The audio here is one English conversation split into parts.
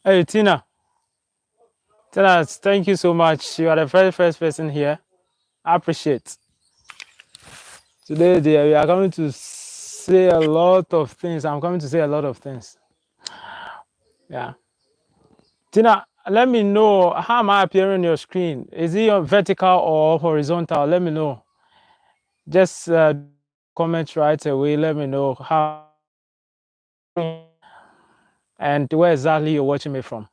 Hey, Tina. Tina, thank you so much. You are the very first person here. I appreciate. Today, dear, we are going to say a lot of things. I'm coming to say a lot of things. Yeah. Tina, let me know how am I appearing on your screen? Is it on vertical or horizontal? Let me know. Just comment right away. Let me know how and where exactly you're watching me from.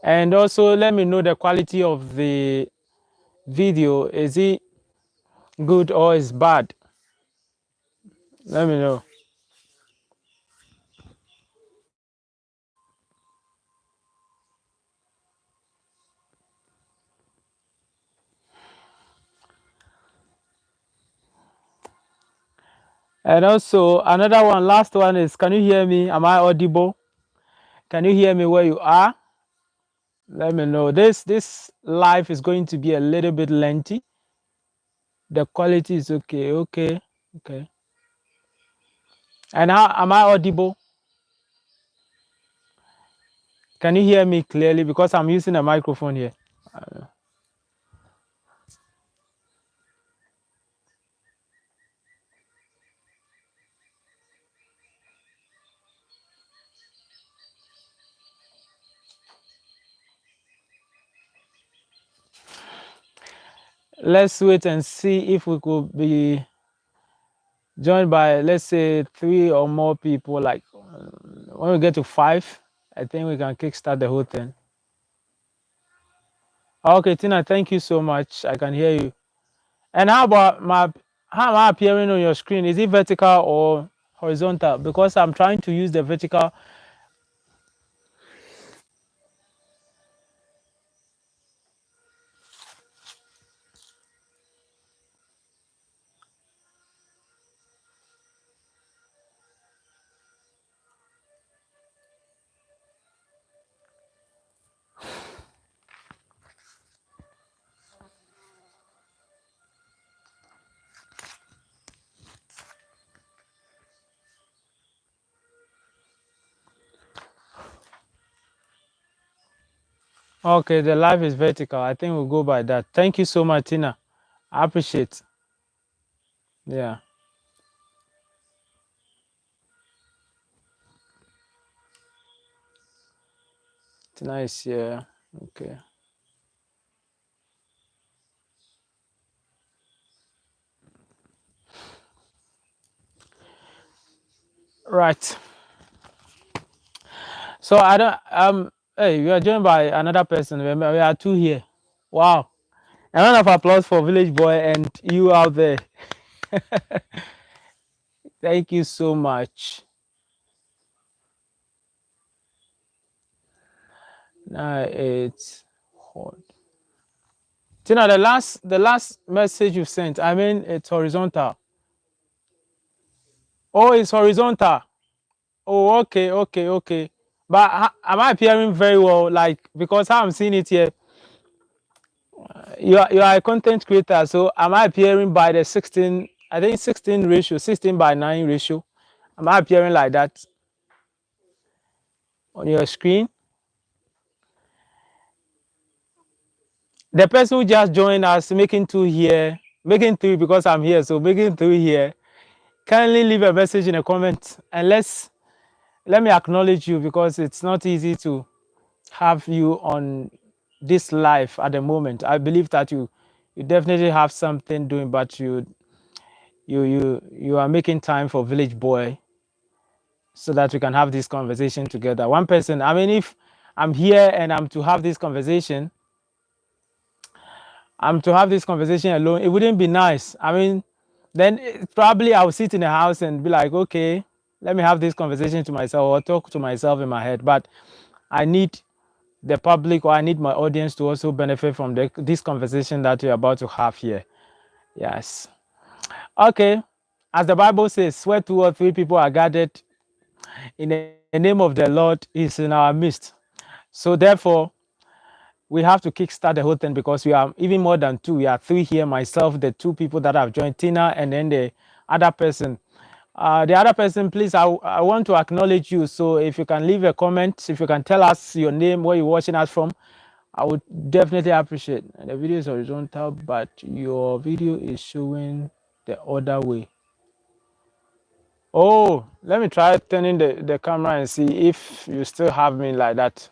And also let me know the quality of the video. Is it good or is bad? Let me know. And also another one, last one is, can you hear me? Am I audible? Can you hear me where you are? Let me know. This live is going to be a little bit lengthy. The quality is okay. Okay. And how am I audible? Can you hear me clearly? Because I'm using a microphone here. Let's wait and see if we could be joined by, let's say, 3 or more people. Like when we get to 5, I think we can kickstart the whole thing. Okay, Tina, thank you so much. I can hear you. And how am I appearing on your screen? Is it vertical or horizontal? Because I'm trying to use the vertical. Okay, the live is vertical. I think we'll go by that. Thank you so much, Tina. I appreciate. Yeah. Tina is here. Okay. Right. So I don't hey, we are joined by another person. Remember, we are 2 here. Wow. A round of applause for Village Boy and you out there. Thank you so much. Now it's hot. Tina, the last message you sent, I mean it's horizontal. Oh, it's horizontal. Oh, okay. But am I appearing very well? Like, because how I'm seeing it here, you are a content creator, so am I appearing by the 16, I think 16 ratio, 16:9 ratio? Am I appearing like that on your screen? The person who just joined us, making 2 here, making 3 because I'm here, so making 3 here, kindly leave a message in the comment and let me acknowledge you, because it's not easy to have you on this live at the moment. I believe that you definitely have something doing, but you are making time for Village Boy so that we can have this conversation together. One person, I mean, if I'm here and I'm to have this conversation alone, it wouldn't be nice. I mean, then probably I'll sit in the house and be like, okay, let me have this conversation to myself or talk to myself in my head. But I need the public, or I need my audience to also benefit from this conversation that we're about to have here. Yes. Okay. As the Bible says, where 2 or 3 people are gathered in the name of the Lord is in our midst. So therefore, we have to kickstart the whole thing, because we are even more than 2. We are 3 here, myself, the 2 people that have joined, Tina, and then the other person The other person, please, I want to acknowledge you. So if you can leave a comment, if you can tell us your name, where you're watching us from, I would definitely appreciate. The video is horizontal, but your video is showing the other way. Oh, let me try turning the camera and see if you still have me like that.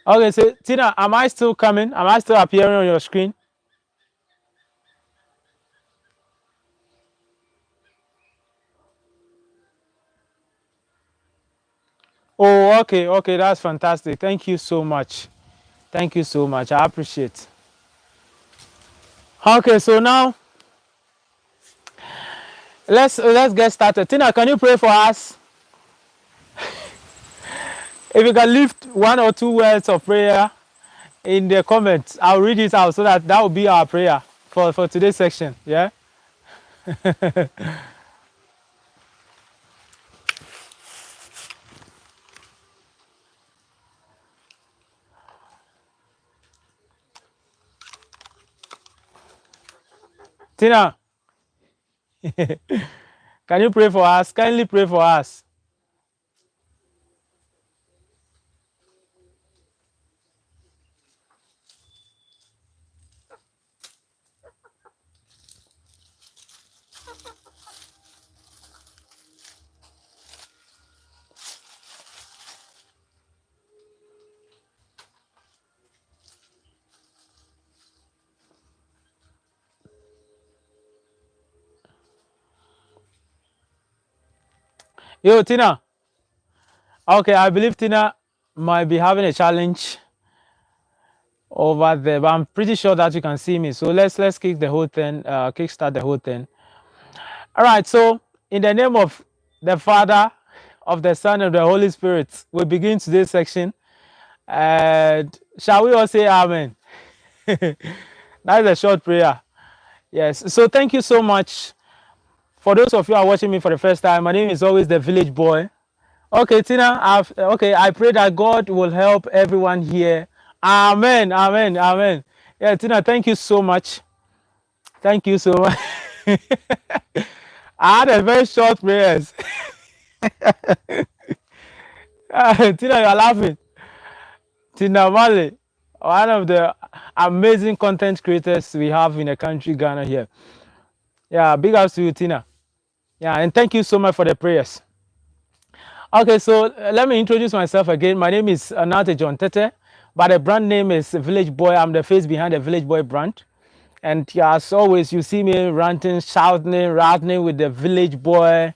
Okay, so Tina, am I still coming? Am I still appearing on your screen? Oh, okay, okay, that's fantastic. Thank you so much. Thank you so much. I appreciate. Okay, so now let's get started. Tina, can you pray for us? If you can lift one or two words of prayer in the comments, I'll read it out so that will be our prayer for today's section. Yeah. Tina, can you pray for us? Kindly pray for us. Yo, Tina. Okay, I believe Tina might be having a challenge over there, but I'm pretty sure that you can see me. So let's kick the whole thing, kickstart the whole thing. All right. So in the name of the Father, of the Son, and the Holy Spirit, we begin today's section. And shall we all say Amen? That is a short prayer. Yes. So thank you so much. For those of you who are watching me for the first time, my name is always the Village Boy. Okay, Tina, I pray that God will help everyone here. Amen, amen, amen. Yeah, Tina, thank you so much. Thank you so much. I had a very short prayers. Tina, you are laughing. Tina Male, one of the amazing content creators we have in the country, Ghana here. Yeah, big ups to you, Tina. Yeah, and thank you so much for the prayers. Okay, so let me introduce myself again. My name is Anate John Tete, but the brand name is Village Boy. I'm the face behind the Village Boy brand. And yeah, as always, you see me ranting, shouting, rattling with the Village Boy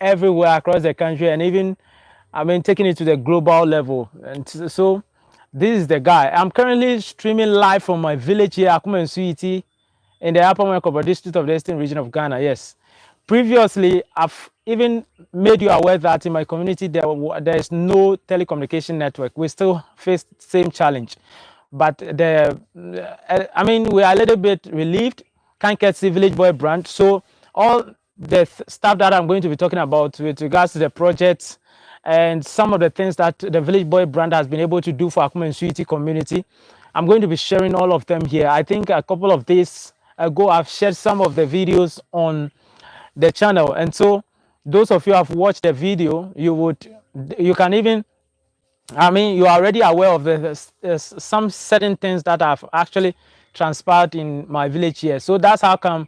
everywhere across the country, and even, I mean, taking it to the global level. And so this is the guy. I'm currently streaming live from my village here, Akuma and Suiti, in the Upper Mankoba district of the Eastern region of Ghana. Yes. Previously, I've even made you aware that in my community there is no telecommunication network. We still face the same challenge, but I mean, we are a little bit relieved. Can't get the Village Boy brand. So all the stuff that I'm going to be talking about with regards to the projects and some of the things that the Village Boy brand has been able to do for Akuma and Suiti community, I'm going to be sharing all of them here. I think a couple of days ago, I've shared some of the videos on the channel, and so those of you who have watched the video, you can even, I mean, you are already aware of some certain things that have actually transpired in my village here. So that's how come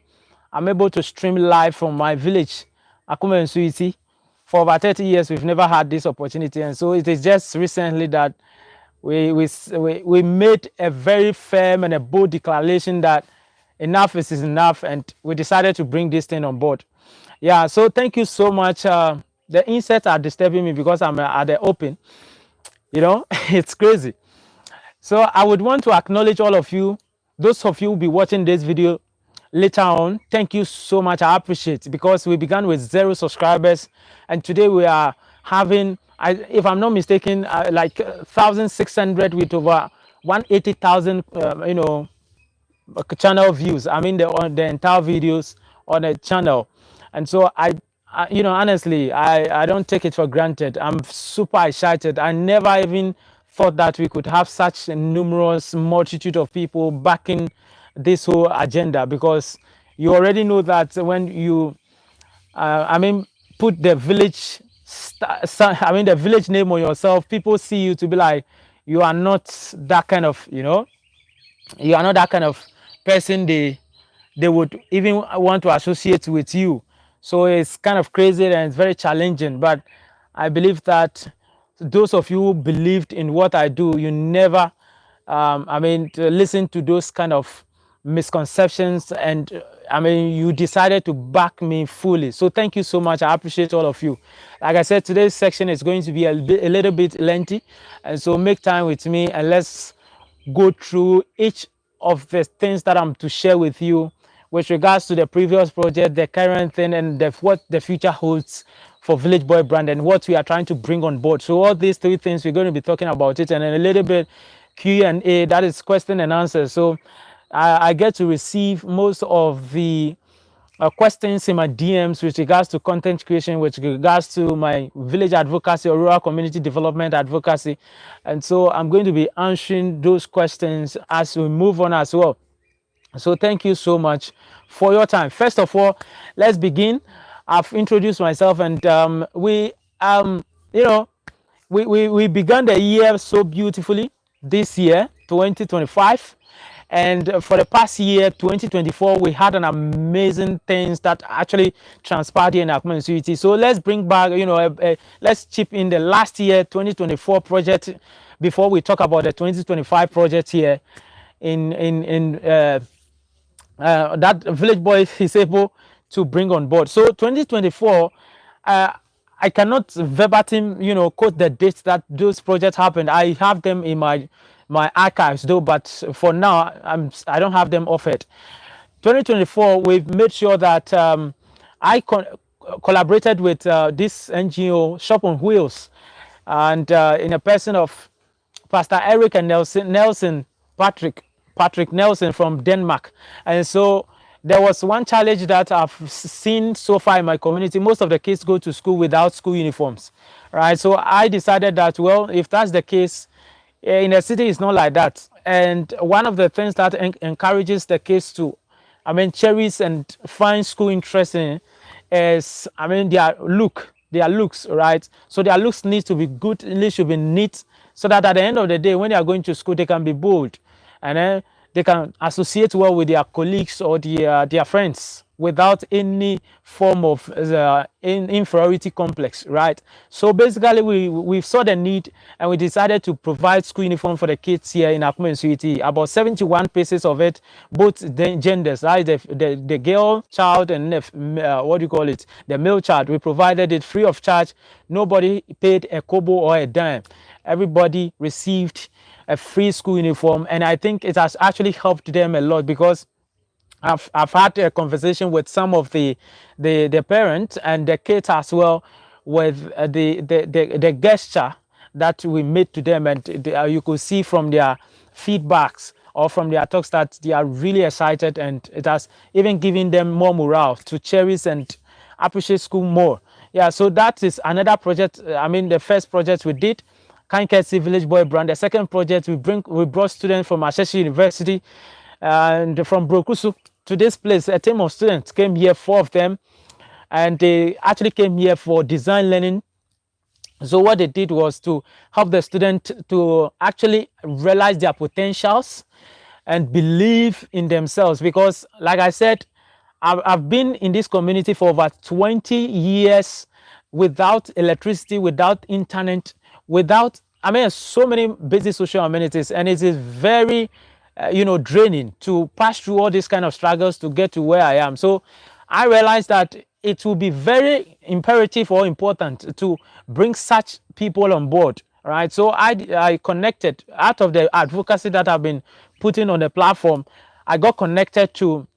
I'm able to stream live from my village, Akuma and Suiti. For over 30 years, we've never had this opportunity, and so it is just recently that we made a very firm and a bold declaration that enough is enough, and we decided to bring this thing on board. Yeah, so thank you so much. The insects are disturbing me because I'm at the open. You know, it's crazy. So I would want to acknowledge all of you. Those of you who will be watching this video later on, thank you so much. I appreciate it because we began with 0 subscribers, and today we are having, if I'm not mistaken, like 1,600 with over 180,000, channel views. I mean, on the entire videos on the channel. And so honestly, I don't take it for granted. I'm super excited. I never even thought that we could have such a numerous multitude of people backing this whole agenda, because you already know that when you I mean, put the village, the village name on yourself. People see you to be like, you are not that kind of, you are not that kind of person they would even want to associate with you. So it's kind of crazy and it's very challenging. But I believe that those of you who believed in what I do, you never, to listen to those kind of misconceptions, and you decided to back me fully. So thank you so much. I appreciate all of you. Like I said, today's section is going to be a little bit lengthy, and so make time with me and let's go through each of the things that I'm to share with you with regards to the previous project, the current thing, and what the future holds for Village Bwouy brand and what we are trying to bring on board. So all these three things, we're going to be talking about it, and then a little bit Q&A, that is question and answer. So I get to receive most of the questions in my DMs with regards to content creation, with regards to my village advocacy or rural community development advocacy. And so I'm going to be answering those questions as we move on as well. So thank you so much for your time. First of all, let's begin. I've introduced myself, and we began the year so beautifully this year, 2025. And for the past year, 2024, we had an amazing things that actually transpired here in our community. So let's bring back, let's chip in the last year, 2024 project before we talk about the 2025 project here that Village Bwouy is able to bring on board. So 2024, I cannot verbatim, quote the dates that those projects happened. I have them in my archives though, but for now, I don't have them offered. 2024, we've made sure that I collaborated with this NGO, Shop on Wheels, and in a person of Pastor Eric and Patrick Nelson from Denmark. And so there was one challenge that I've seen so far in my community. Most of the kids go to school without school uniforms, right? So I decided that, well, if that's the case, in the city, it's not like that. And one of the things that encourages the kids to, cherish and find school interesting is, their looks, right? So their looks need to be good, it should be neat, so that at the end of the day, when they are going to school, they can be bold, and then they can associate well with their colleagues or their friends without any form of inferiority complex, right? So basically, we saw the need and we decided to provide school uniform for the kids here in our community. About 71 pieces of it, both the genders, right? The girl child and the male child. We provided it free of charge. Nobody paid a kobo or a dime. Everybody received a free school uniform, and I think it has actually helped them a lot, because I've had a conversation with some of the parents and the kids as well, with the gesture that we made to them, and you could see from their feedbacks or from their talks that they are really excited, and it has even given them more morale to cherish and appreciate school more. Yeah, so that is another project. The first project we did, Kankesi Village Bwouy brand. The second project, we brought students from Ashesi University and from Brokusu to this place. A team of students came here, 4 of them, and they actually came here for design learning. So what they did was to help the student to actually realize their potentials and believe in themselves, because like I said, I've been in this community for over 20 years without electricity, without internet, without so many basic social amenities, and it is very draining to pass through all these kind of struggles to get to where I am. So I realized that it will be very imperative or important to bring such people on board, right? So I connected, out of the advocacy that I've been putting on the platform, I got connected to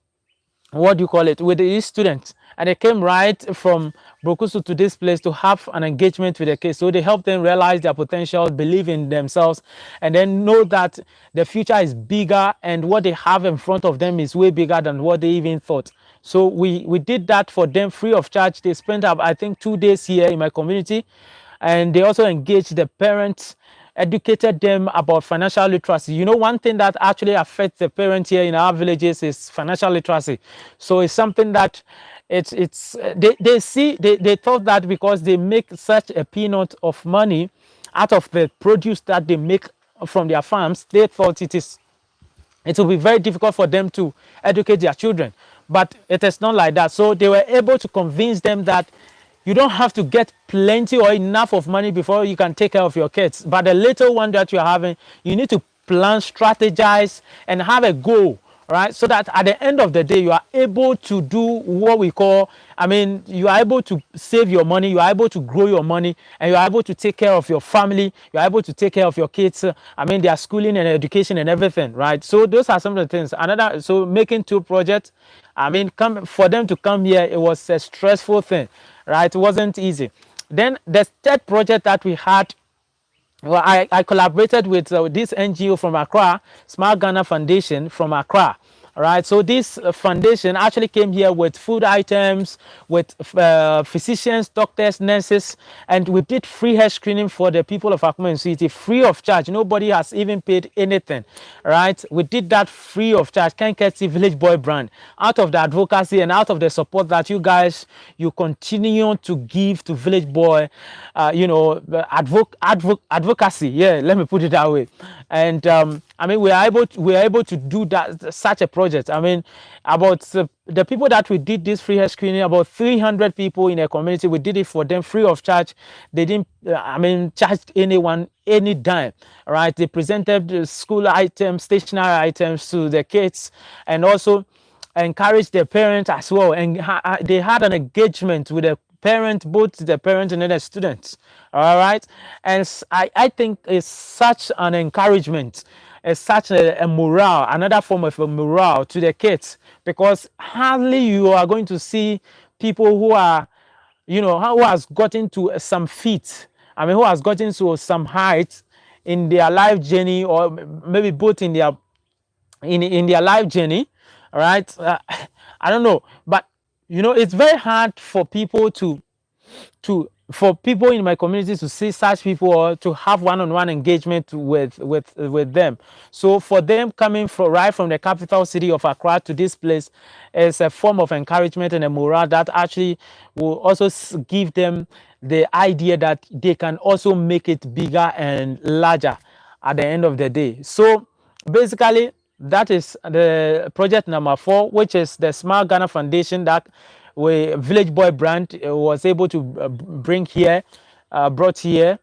with these students, and they came right from Brokusu to this place to have an engagement with the kids. So they help them realize their potential, believe in themselves, and then know that the future is bigger and what they have in front of them is way bigger than what they even thought. So we did that for them free of charge. They spent, I think, 2 days here in my community, and they also engaged the parents educated them about financial literacy. You know, one thing that actually affects the parents here in our villages is financial literacy. So it's something that they thought that because they make such a peanut of money out of the produce that they make from their farms, they thought it will be very difficult for them to educate their children. But it is not like that. So they were able to convince them that you don't have to get plenty or enough of money before you can take care of your kids. But the little one that you're having, you need to plan, strategize, and have a goal, right? So that at the end of the day, you are able to do what we call, you are able to save your money, you are able to grow your money, and you are able to take care of your family, you are able to take care of your kids, their schooling and education and everything, right? So those are some of the things. So making two projects, for them to come here, it was a stressful thing, right? It wasn't easy. Then the third project that we had, well, I collaborated with this NGO from Accra, Smart Ghana Foundation from Accra. All right, so this foundation actually came here with food items, with physicians, doctors, nurses, and we did free hair screening for the people of Akuma City, free of charge. Nobody has even paid anything, right? We did that free of charge. Kenketi Village Boy brand, out of the advocacy and out of the support that you continue to give to Village Boy, advocacy. Yeah, let me put it that way. And we are able to do that, such a project. About the people that we did this free hair screening, about 300 people in a community, we did it for them free of charge. They didn't charge anyone any dime, right? They presented school items, stationery items to the kids, and also encouraged their parents as well, and they had an engagement with the parent, both the parent and then the students. All right, and I think it's such an encouragement, it's such a morale, another form of a morale to the kids, because hardly you are going to see people who are, who has gotten to some feat, who has gotten to some height in their life journey, or maybe both in their life journey. All right, I don't know, but it's very hard for people for people in my community to see such people, or to have one-on-one engagement with them. So for them coming right from the capital city of Accra to this place is a form of encouragement and a morale that actually will also give them the idea that they can also make it bigger and larger at the end of the day. So basically, that is the project number 4, which is the Smart Ghana Foundation that Village Boy brand was able to brought here,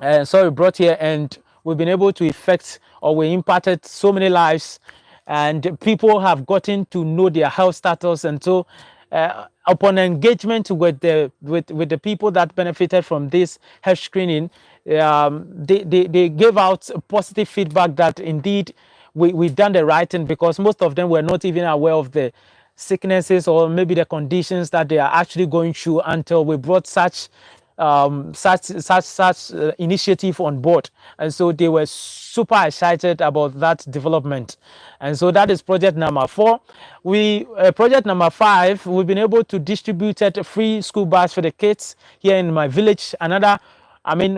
and we've been able to effect, or we impacted so many lives, and people have gotten to know their health status. And so upon engagement with the people that benefited from this health screening, they gave out positive feedback that indeed we've done the right thing, because most of them were not even aware of the sicknesses or maybe the conditions that they are actually going through until we brought such initiative on board. And so they were super excited about that development. And so that is project number 4. Project number 5, we've been able to distribute a free school bus for the kids here in my village. Another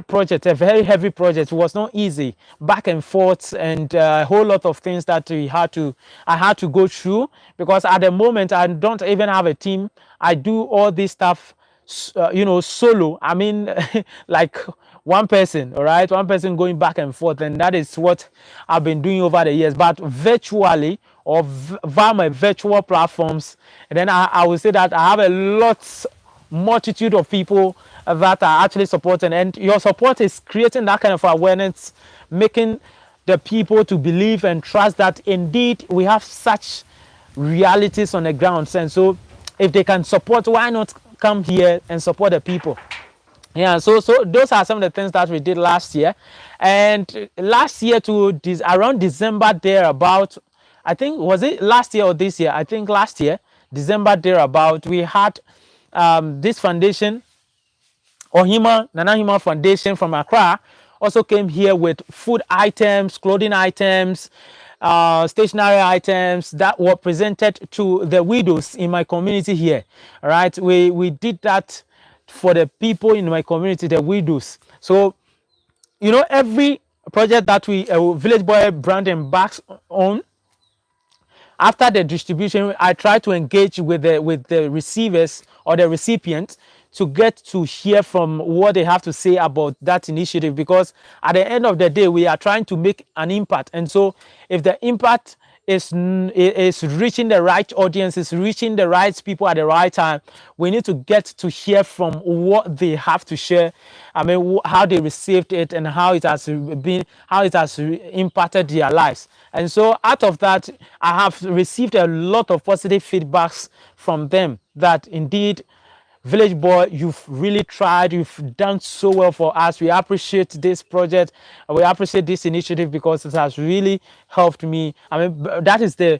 project, a very heavy project. It was not easy, back and forth, and a whole lot of things that I had to go through, because at the moment I don't even have a team. I do all this stuff, solo. Like one person, all right, one person going back and forth, and that is what I've been doing over the years. But virtually, or via my virtual platforms, and then I would say that I have a multitude of people that are actually supporting, and your support is creating that kind of awareness, making the people to believe and trust that indeed we have such realities on the ground. And so if they can support, why not come here and support the people? Yeah, so those are some of the things that we did last year. And last year to around December thereabout, I think, was it last year or this year? I think last year, December thereabout, we had this foundation, Nana Hima Foundation from Accra, also came here with food items, clothing items, stationery items that were presented to the widows in my community here. All right, we did that for the people in my community, the widows. So you know, every project that we Village Boy brand embarks on, after the distribution, I try to engage with the receivers or the recipients to get to hear from what they have to say about that initiative, because at the end of the day we are trying to make an impact. And so if the impact is reaching the right audience, is reaching the right people at the right time, we need to get to hear from what they have to share. I mean, how they received it and how it has impacted their lives. And so out of that, I have received a lot of positive feedbacks from them that indeed, Village Boy, you've really tried, you've done so well for us. We appreciate this project, we appreciate this initiative because it has really helped me. I mean, that is the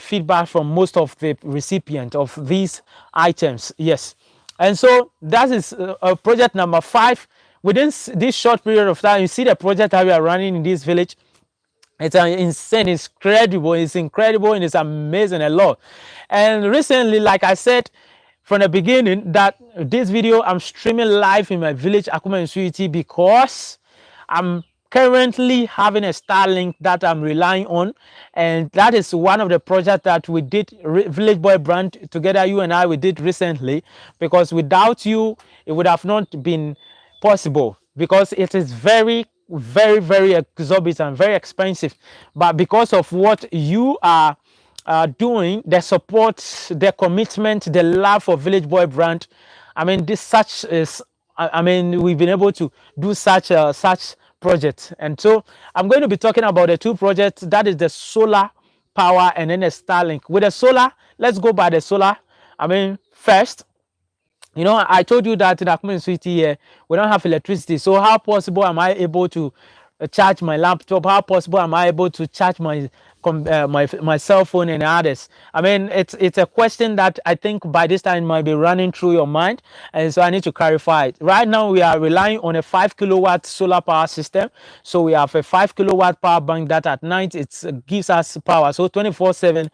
feedback from most of the recipients of these items. Yes. And so that is project number 5. Within this short period of time, you see the project that we are running in this village. It's insane, it's incredible, and it's amazing a lot. And recently, like I said from the beginning, that this video I'm streaming live in my village, Akuma and Suiti, because I'm currently having a Starlink that I'm relying on, and that is one of the projects that we did, Village Boy brand together, you and I, we did recently, because without you it would have not been possible, because it is very very exorbitant, very expensive. But because of what you are doing, the support, the commitment, the love for Village Boy brand, I mean, this such is, I mean, we've been able to do such project. And so I'm going to be talking about the 2 projects, that is the solar power and then the Starlink. With the solar, let's go by the solar. I mean, first, you know, I told you that in Akuma City here, we don't have electricity. So how possible am I able to charge my laptop? How possible am I able to charge my my cell phone and others? I mean, it's a question that I think by this time might be running through your mind, and so I need to clarify it. Right now we are relying on a 5 kilowatt solar power system. So we have a 5 kilowatt power bank that at night it gives us power, so 24/7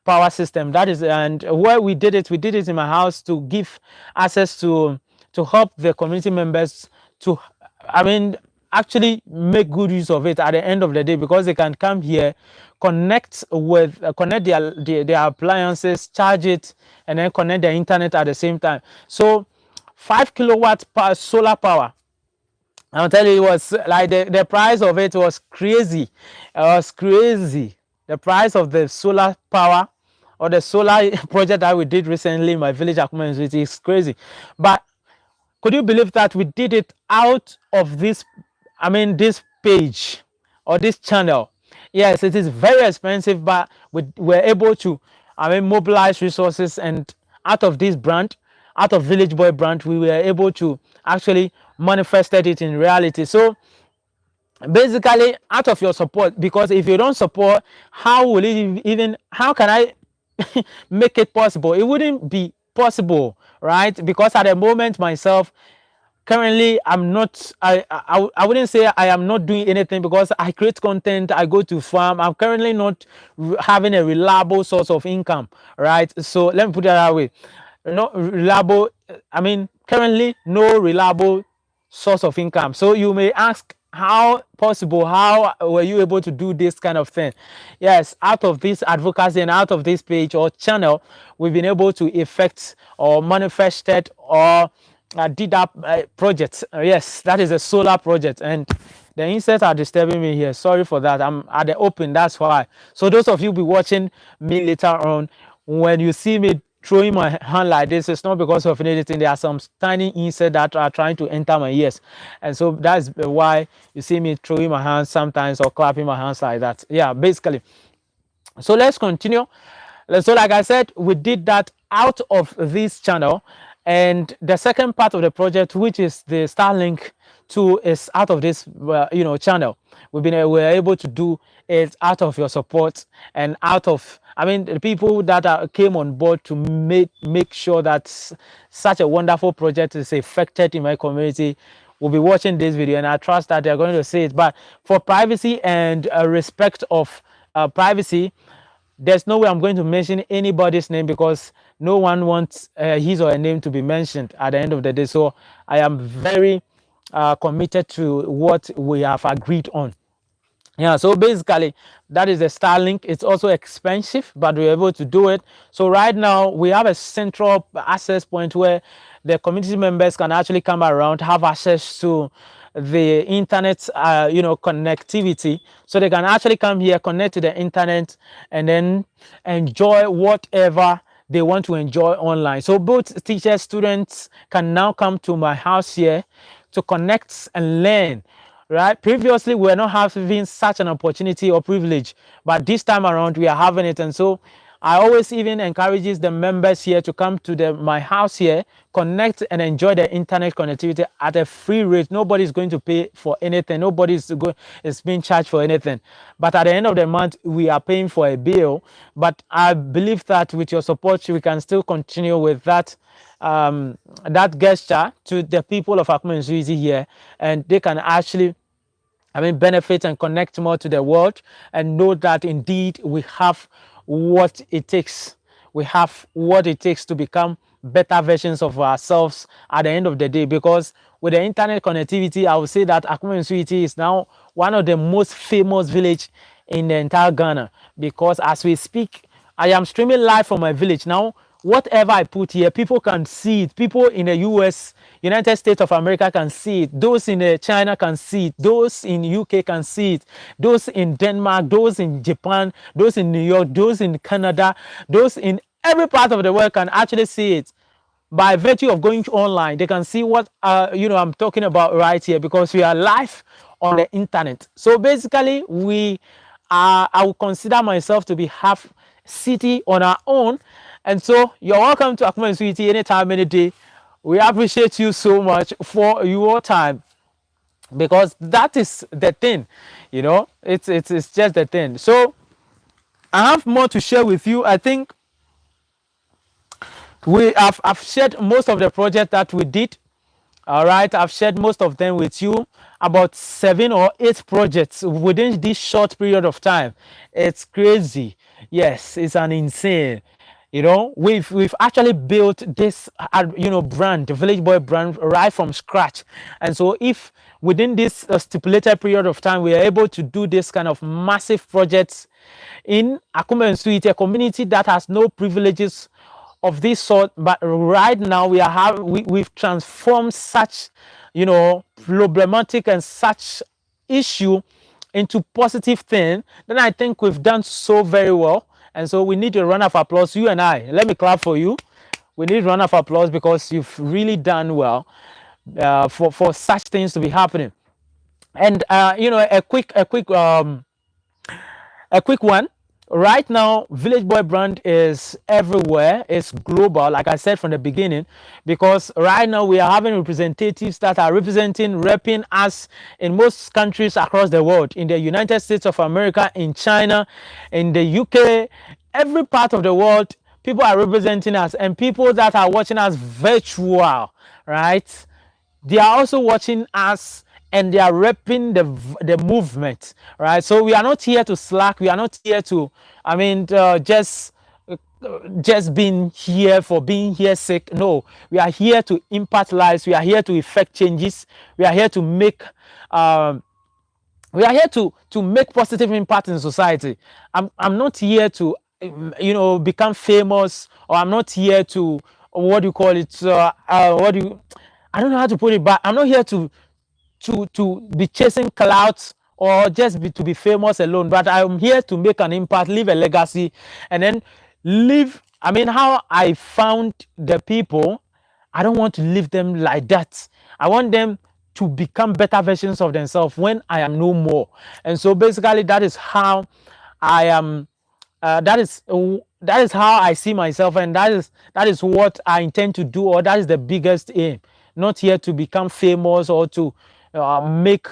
power system. That is, and where we did it in my house to give access to help the community members to, I mean, actually make good use of it at the end of the day, because they can come here, connect their appliances, charge it, and then connect the internet at the same time. So 5 kilowatt solar power, I'll tell you, it was like the price of it was crazy. It was crazy. The price of the solar power or the solar project that we did recently in my village community is crazy. But could you believe that we did it out of this, I mean, this page or this channel? Yes, it is very expensive, but we were able to, I mean, mobilize resources, and out of this brand, out of Village Boy brand, we were able to actually manifested it in reality. So basically, out of your support, because if you don't support, how will it even, how can I make it possible? It wouldn't be possible, right? Because at the moment myself, currently I'm not, I wouldn't say I am not doing anything, because I create content, I go to farm. I'm currently not having a reliable source of income, right? So let me put it that way. Not reliable, I mean, currently no reliable source of income. So you may ask, how possible, how were you able to do this kind of thing? Yes, out of this advocacy and out of this page or channel, we've been able to effect or manifested or did that project. Yes, that is a solar project, and the insects are disturbing me here. Sorry for that. I'm at the open, that's why. So those of you be watching me later on, when you see me throwing my hand like this, it's not because of anything. There are some tiny insects that are trying to enter my ears, and so that's why you see me throwing my hands sometimes or clapping my hands like that. Yeah, basically. So let's continue. So like I said, we did that out of this channel, and the second part of the project, which is the Starlink 2, is out of this channel. We're able to do it out of your support and out of, I mean, the people that came on board to make sure that such a wonderful project is effected in my community will be watching this video, and I trust that they're going to see it. But for privacy and respect of privacy, there's no way I'm going to mention anybody's name, because no one wants his or her name to be mentioned at the end of the day. So I am very committed to what we have agreed on. Yeah, so basically that is the Starlink. It's also expensive, but we're able to do it. So right now we have a central access point where the community members can actually come around, have access to the internet, connectivity. So they can actually come here, connect to the internet, and then enjoy whatever they want to enjoy online. So both teachers, students can now come to my house here to connect and learn. Right, previously we were not having such an opportunity or privilege, but this time around we are having it. And so I always even encourages the members here to come to my house here, connect and enjoy the internet connectivity at a free rate. Nobody's going to pay for anything. Is being charged for anything. But at the end of the month, we are paying for a bill. But I believe that with your support, we can still continue with that gesture to the people of Akuma Nsuiti here, and they can actually benefit and connect more to the world and know that indeed we have what it takes. We have what it takes to become better versions of ourselves at the end of the day. Because with the internet connectivity, I would say that Akuma Nsuiti is now one of the most famous village in the entire Ghana. Because as we speak, I am streaming live from my village now. Whatever I put here, people can see it. People in the US, United States of America can see it. Those in China can see it. Those in UK can see it. Those in Denmark, those in Japan, those in New York, those in Canada, those in every part of the world can actually see it. By virtue of going online, they can see what I'm talking about right here, because we are live on the internet. So basically, I will consider myself to be half city on our own. And so you're welcome to Akuma Nsuiti anytime, any day. We appreciate you so much for your time, because that is the thing, it's just the thing. So I have more to share with you. I think I've shared most of the project that we did. All right, I've shared most of them with you, about 7 or 8 projects within this short period of time. It's crazy. Yes, it's an insane. We've actually built this brand, the Village Boy brand, right from scratch. And so if within this stipulated period of time we are able to do this kind of massive projects in Akuma Nsuiti, a community that has no privileges of this sort, but right now we've transformed such problematic and such issue into positive thing, then I think we've done so very well. And so we need a round of applause. You and I, let me clap for you. We need a round of applause, because you've really done well for such things to be happening. And a quick one. Right now, Village Boy brand is everywhere. It's global, like I said from the beginning, because right now we are having representatives that are repping us in most countries across the world, in the United States of America, in China, in the UK, every part of the world. People are representing us, and people that are watching us virtual, right? They are also watching us, and they are repping the movement, right? So we are not here to slack. We are not here to, just being here for being here sake. No, we are here to impact lives. We are here to effect changes. We are here to make make positive impact in society. I'm not here to become famous, or I'm not here to, what do you call it, I don't know how to put it, but I'm not here to be chasing clouds, or just to be famous alone, but I'm here to make an impact, leave a legacy, and then live. How I found the people, I don't want to leave them like that. I want them to become better versions of themselves when I am no more. And so basically that is how I am. That is how I see myself, and that is what I intend to do, or that is the biggest aim. Not here to become famous or to make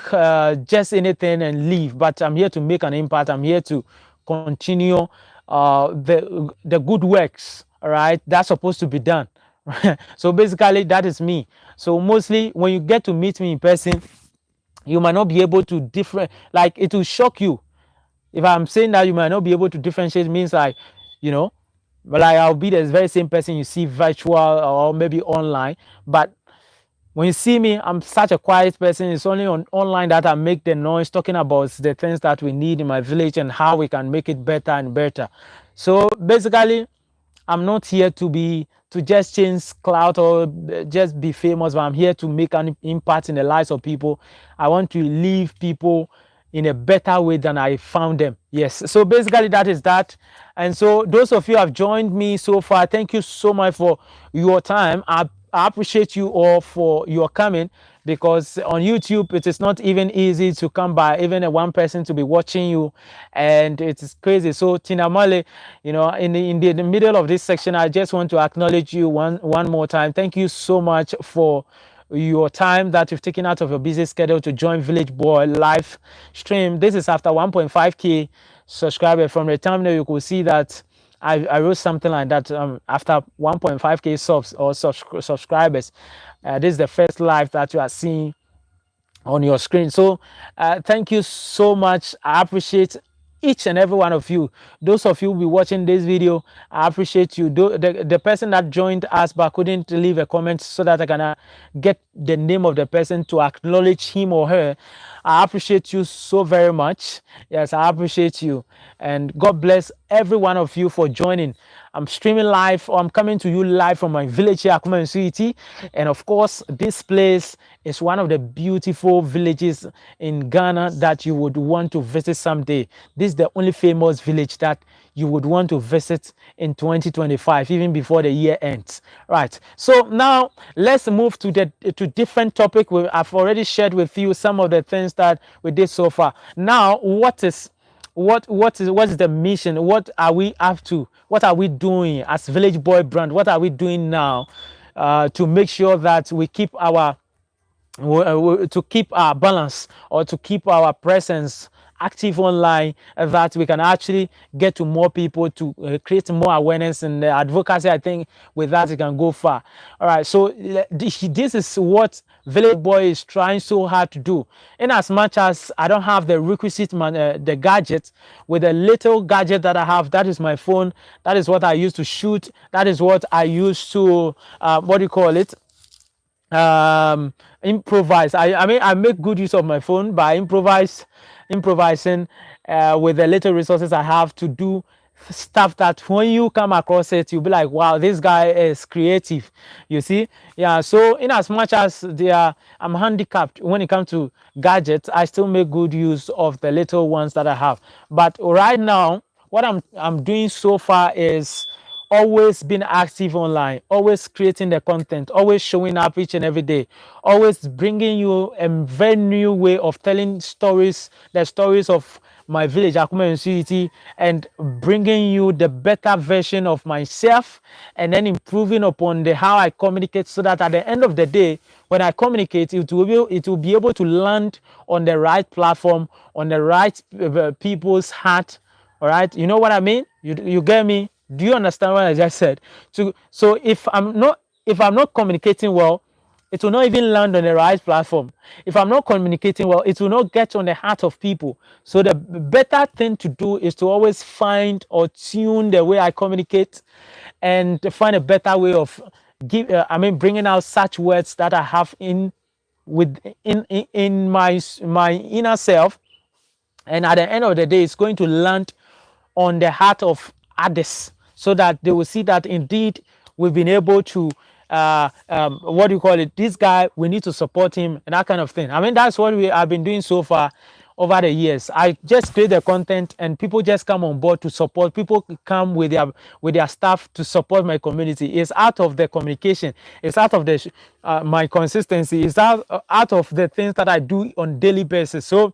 just anything and leave, but I'm here to make an impact. I'm here to continue the good works, all right, that's supposed to be done. So basically that is me. So mostly when you get to meet me in person, you might not be able to like, it will shock you. If I'm saying that you might not be able to differentiate, means like, but like I'll be the very same person you see virtual or maybe online, but When you see me, I'm such a quiet person. It's only on online that I make the noise, talking about the things that we need in my village and how we can make it better and better. So basically, I'm not here to just change clout or just be famous, but I'm here to make an impact in the lives of people. I want to leave people in a better way than I found them. Yes. So basically that is that. And so those of you who have joined me so far, thank you so much for your time. I appreciate you all for your coming, because on YouTube it is not even easy to come by, even a one person to be watching you, and it is crazy. So Tina Male, you know, in the middle of this section, I just want to acknowledge you one more time. Thank you so much for your time that you've taken out of your busy schedule to join Village Boy live stream. This is after 1.5k subscribers. From the thumbnail you could see that I wrote something like that, after 1.5k subs or subscribers. This is the first live that you are seeing on your screen. So thank you so much. I appreciate each and every one of you. Those of you who will be watching this video, I appreciate you. The person that joined us but couldn't leave a comment so that I can get the name of the person to acknowledge him or her, I appreciate you so very much. Yes, I appreciate you. And God bless every one of you for joining. I'm streaming live, or I'm coming to you live from my village here, Akuma City. And of course, this place is one of the beautiful villages in Ghana that you would want to visit someday. This is the only famous village that you would want to visit in 2025, even before the year ends. Right. So now let's move to different topic. I've already shared with you some of the things that we did so far. Now, what is the mission? What are we up to? What are we doing as Village Boy brand? What are we doing now to make sure that we keep our balance, or to keep our presence active online, that we can actually get to more people, to create more awareness and advocacy? I think with that it can go far. All right, so this is what Village Boy is trying so hard to do. In as much as I don't have the requisite the gadget, with the little gadget that I have, that is my phone, that is what I use to shoot, that is what I use to what do you call it, improvise. I mean, I make good use of my phone by improvising with the little resources I have to do stuff that when you come across it, you'll be like, wow, this guy is creative. You see? Yeah. So in as much as I'm handicapped when it comes to gadgets, I still make good use of the little ones that I have. But right now, what I'm doing so far is always being active online, always creating the content, always showing up each and every day, always bringing you a very new way of telling stories, the stories of my village, Akuma City, and bringing you the better version of myself, and then improving upon the how I communicate, so that at the end of the day, when I communicate, it will be able to land on the right platform, on the right people's heart. All right, you know what I mean? You get me? Do you understand what I just said? So if I'm not communicating well, it will not even land on the right platform. If I'm not communicating well, it will not get on the heart of people. So the better thing to do is to always find or tune the way I communicate, and to find a better way of bringing out such words that I have in my inner self, and at the end of the day, it's going to land on the heart of others, so that they will see that indeed we've been able to what do you call it, this guy, we need to support him, and that kind of thing. I mean, that's what we have been doing so far over the years. I just create the content and people just come on board to support. People come with their staff to support my community. It's out of the communication, it's out of the my consistency, it's out of the things that I do on daily basis. So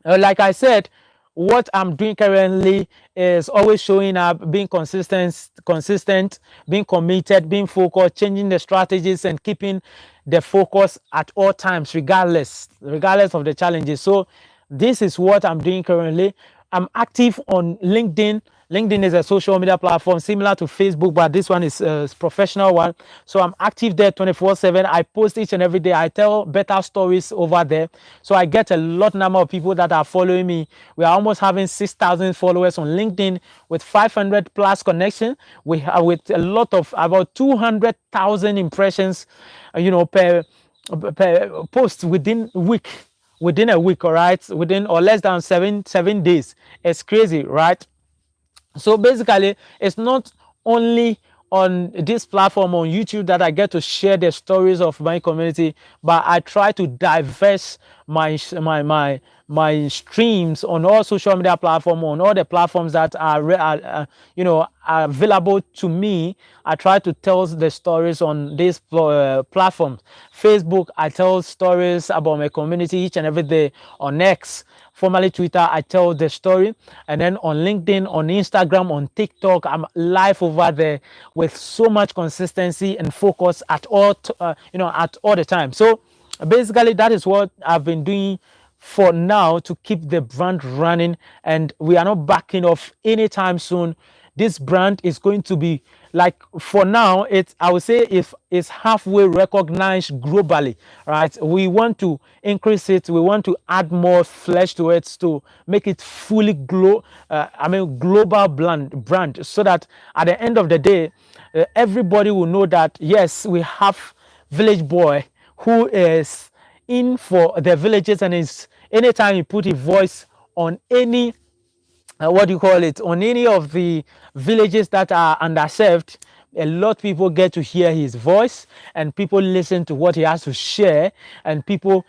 like I said, what I'm doing currently is always showing up, being consistent, being committed, being focused, changing the strategies, and keeping the focus at all times, regardless of the challenges. So this is what I'm doing currently. I'm active on LinkedIn. LinkedIn is a social media platform similar to Facebook, but this one is a professional one. So I'm active there 24/7. I post each and every day. I tell better stories over there. So I get a lot number of people that are following me. We are almost having 6,000 followers on LinkedIn with 500 plus connection. We have with a lot of about 200,000 impressions, per post within a week, all right, within or less than seven days. It's crazy, right? So basically, it's not only on this platform on YouTube that I get to share the stories of my community, but I try to diverse my streams on all social media platforms, on all the platforms that are available to me. I try to tell the stories on these platforms. Facebook, I tell stories about my community each and every day. On X, formerly Twitter, I tell the story. And then on LinkedIn, on Instagram, on TikTok, I'm live over there with so much consistency and focus at all at all the time. So basically, that is what I've been doing for now to keep the brand running, and we are not backing off anytime soon. This brand is going to be, like, for now, I would say, if it's halfway recognized globally, right? We want to increase it. We want to add more flesh to it to make it fully global brand, so that at the end of the day, everybody will know that yes, we have Village Boy who is in for the villages, and is anytime you put a voice on any on any of the villages that are underserved, a lot of people get to hear his voice, and people listen to what he has to share, and people,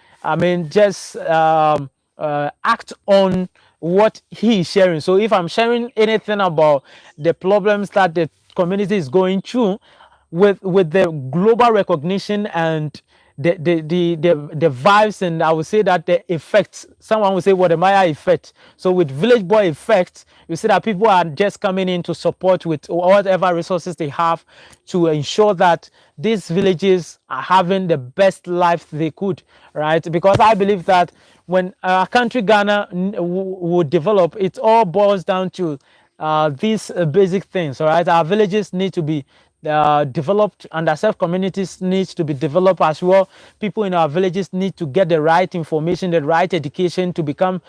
just act on what he is sharing. So if I'm sharing anything about the problems that the community is going through, with the global recognition and the vibes, and I would say that the effects, someone would say what the Maya effect. So with Village Boy effect, you see that people are just coming in to support with whatever resources they have to ensure that these villages are having the best life they could, right? Because I believe that when our country Ghana would develop, it all boils down to these basic things, all right? Our villages need to be developed, underserved communities needs to be developed as well. People in our villages need to get the right information, the right education to become,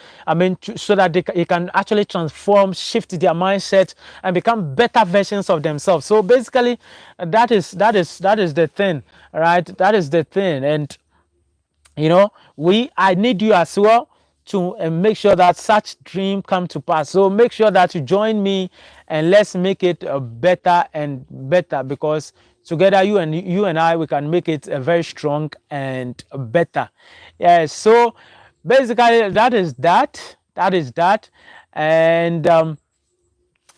so that they can actually transform, shift their mindset, and become better versions of themselves. So basically, that is the thing, right? That is the thing, and I need you as well to make sure that such dream come to pass. So make sure that you join me, and let's make it better and better, because together you and I, we can make it very strong and better. Yeah, so basically that is that. And all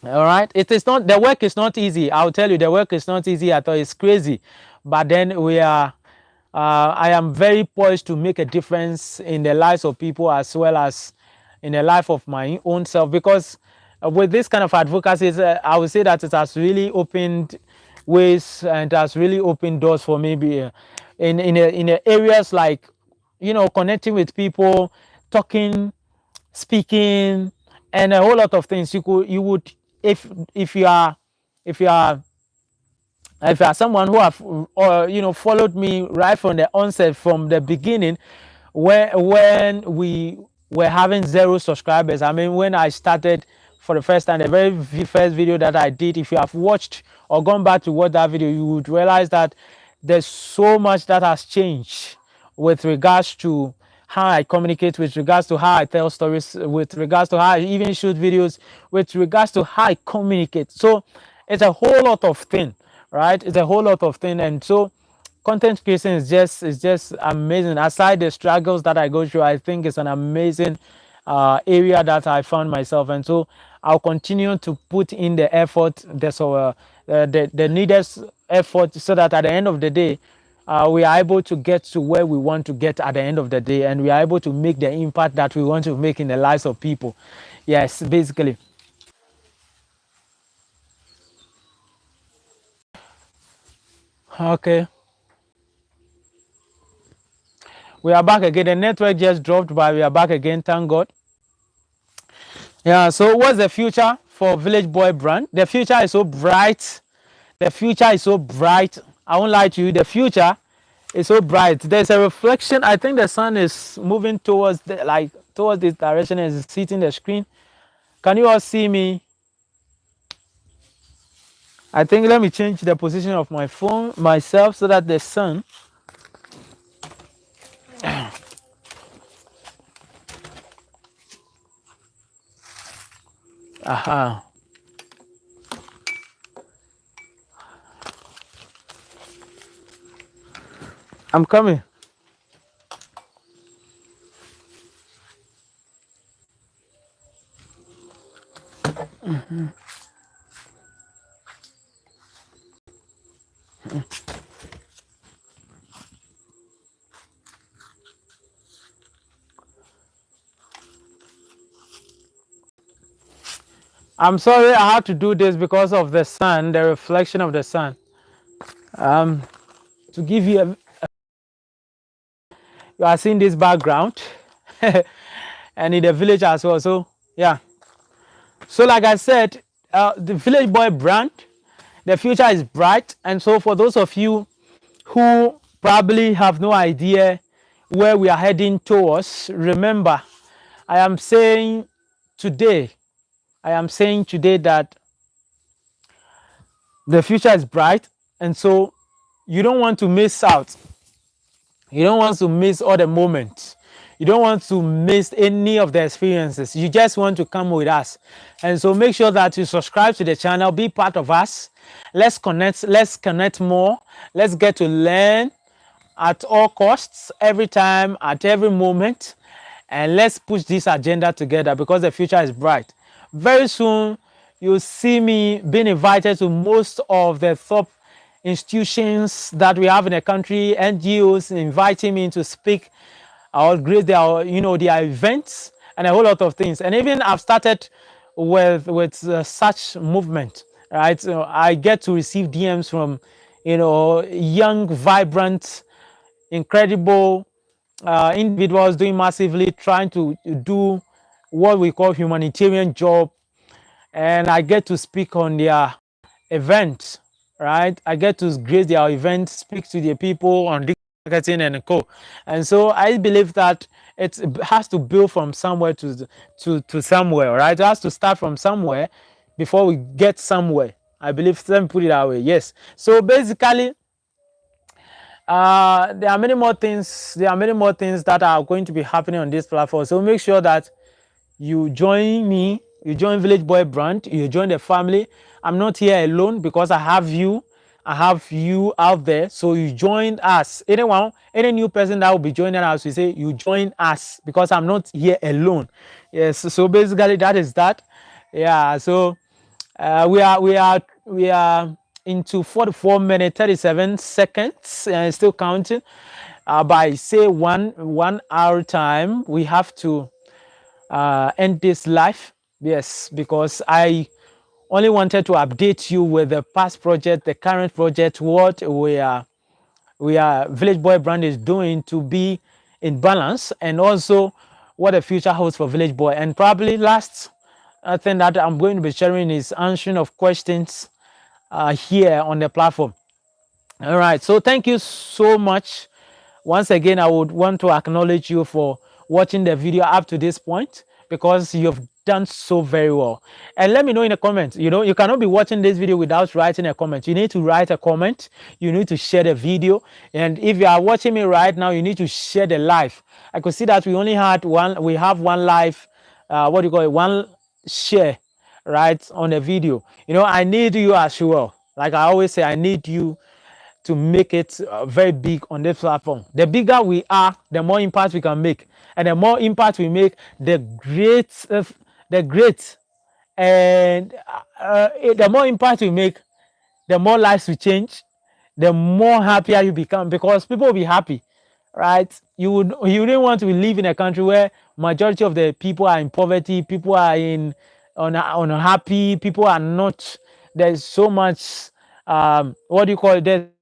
right, it is not, the work is not easy. I'll tell you, the work is not easy at all. It's crazy, but then I am very poised to make a difference in the lives of people, as well as in the life of my own self, because with this kind of advocacy, I would say that it has really opened ways, and it has really opened doors for me, in areas like, connecting with people, talking, speaking, and a whole lot of things. You would, if you are if you are someone who have followed me right from the onset, from the beginning, when we were having 0 subscribers, when I started for the first time, the very first video that I did, if you have watched or gone back to watch that video, you would realize that there's so much that has changed with regards to how I communicate, with regards to how I tell stories, with regards to how I even shoot videos, with regards to how I communicate. So it's a whole lot of things, right? It's a whole lot of things. And so content creation is just amazing. Aside the struggles that I go through, I think it's an amazing area that I found myself. And so I'll continue to put in the effort, the needed effort, so that at the end of the day, we are able to get to where we want to get at the end of the day, and we are able to make the impact that we want to make in the lives of people. Yes, basically. Okay, we are back again. The network just dropped, but we are back again, thank God. Yeah, so what's the future for Village Boy brand. The future is so bright. The future is so bright. I won't lie to you. The future is so bright. There's a reflection. I think the sun is moving towards towards this direction and is hitting the screen. Can you all see me? I think let me change the position of my phone myself so that the sun. Aha. I'm coming. I'm sorry I had to do this because of the sun, the reflection of the sun. To give you you are seeing this background and in the village as well. So yeah. So like I said, the Village Boy brand, the future is bright. And so for those of you who probably have no idea where we are heading towards, remember, I am saying today that the future is bright, and so you don't want to miss out. You don't want to miss all the moments. You don't want to miss any of the experiences. You just want to come with us. And so make sure that you subscribe to the channel, be part of us. Let's connect more. Let's get to learn at all costs, every time, at every moment. And let's push this agenda together because the future is bright. Very soon, you'll see me being invited to most of the top institutions that we have in the country, NGOs inviting me to speak or grace their, their events and a whole lot of things. And even I've started with such movement, right? So I get to receive DMs from, young, vibrant, incredible individuals doing massively, trying to do what we call humanitarian job, and I get to speak on their event, right? I get to grace their event, speak to the people on marketing and co. And so I believe that it has to build from somewhere to somewhere, right? It has to start from somewhere before we get somewhere. I believe, let me put it that way. Yes. So basically, there are many more things. There are many more things that are going to be happening on this platform. So make sure that you join me, you join Village Boy brand, you join the family. I'm not here alone because I have you out there. So you join us. Any new person that will be joining us, we say you join us because I'm not here alone. Yes. So basically that is that. Yeah. So we are into 44 minutes 37 seconds and still counting. By say one hour time, we have to end this live. Yes, because I only wanted to update you with the past project, the current project, what we are Village Boy brand is doing to be in balance, and also what the future holds for Village Boy. And probably last thing that I'm going to be sharing is answering of questions here on the platform. All right, so thank you so much. Once again, I would want to acknowledge you for watching the video up to this point because you've done so very well. And let me know in the comments. You cannot be watching this video without writing a comment. You need to write a comment. You need to share the video. And if you are watching me right now, you need to share the live. I could see that we only had one. We have one live. What do you call it? One share, right, on the video. I need you as well. Like I always say, I need you to make it very big on this platform. The bigger we are, the more impact we can make, and the more impact we make, the more impact we make, the more lives we change, the more happier you become, because people will be happy, right? You wouldn't want to live in a country where majority of the people are in poverty, people are unhappy, people are not. There's so much what do you call it?